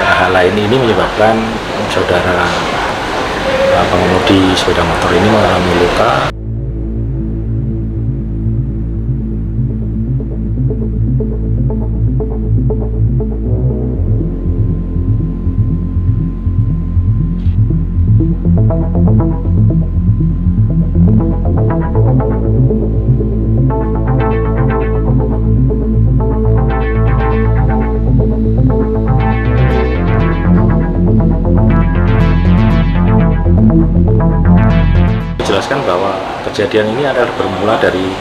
karena hal lain ini menyebabkan saudara pengemudi sepeda motor ini mengalami luka. Jelaskan bahwa kejadian ini adalah bermula dari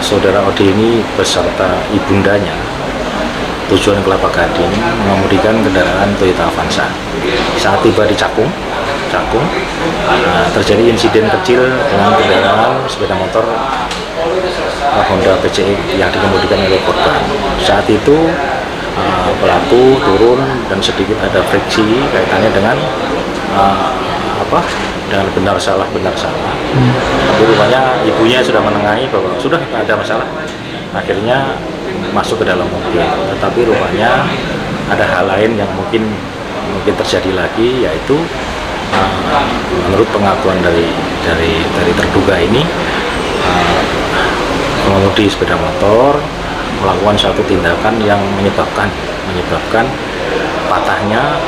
saudara OD ini beserta ibundanya tujuan Kelapa Gading mengemudikan kendaraan Toyota Avanza. Saat tiba di Cakung, terjadi insiden kecil dengan kendaraan sepeda motor Honda PCX yang dikemudikan oleh korban. Saat itu pelaku turun dan sedikit ada friksi kaitannya dengan dengan benar salah. Tapi rupanya ibunya sudah menengahi bahwa sudah tidak ada masalah. Akhirnya masuk ke dalam mobil. Tetapi rupanya ada hal lain yang mungkin terjadi lagi, yaitu menurut pengakuan dari terduga ini, pengemudi sepeda motor melakukan suatu tindakan yang menyebabkan patahnya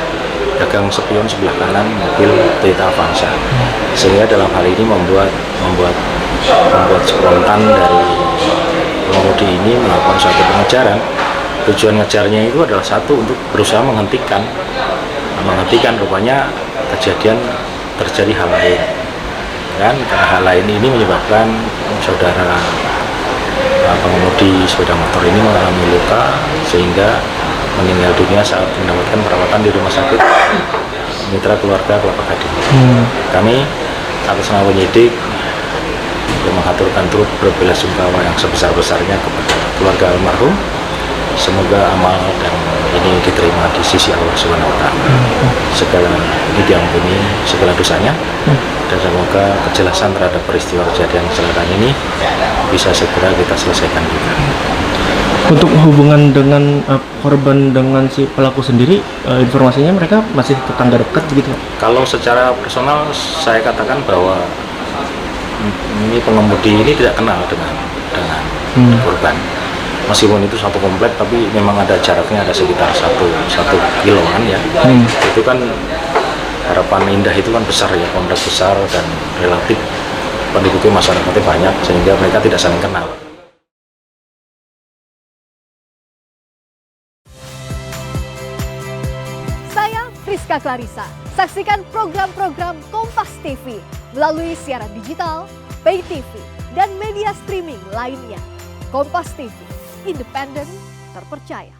gagang spion sebelah kanan mobil Toyota Avanza, sehingga dalam hal ini membuat spontan dari pengemudi ini melakukan suatu pengejaran. Tujuan ngejarnya itu adalah satu, untuk berusaha menghentikan rupanya kejadian terjadi hal lain, dan karena hal lain ini menyebabkan saudara pengemudi sepeda motor ini mengalami luka sehingga meninggal dunia saat mendapatkan perawatan di rumah sakit Mitra Keluarga Kelapa Gading. Kami atas nama penyidik mengaturkan turut berbela-sungkawa yang sebesar-besarnya kepada keluarga almarhum. Semoga amal dan ini diterima di sisi Allah Subhanahu wa Ta'ala. Segala ini diampuni segala dosanya, dan semoga kejelasan terhadap peristiwa kejadian kecelakaan ini bisa segera kita selesaikan juga. Untuk hubungan dengan korban dengan si pelaku sendiri, informasinya mereka masih tetangga dekat begitu? Kalau secara personal saya katakan bahwa ini pengemudi ini tidak kenal dengan korban. Meskipun itu satu komplek, tapi memang ada jaraknya, ada sekitar satu kiloan ya. Itu kan Harapan Indah itu kan besar ya, komplek besar dan relatif penduduknya masyarakatnya banyak, sehingga mereka tidak saling kenal. Saya Friska Clarissa. Saksikan program-program Kompas TV melalui siaran digital, pay TV, dan media streaming lainnya. Kompas TV, independen, terpercaya.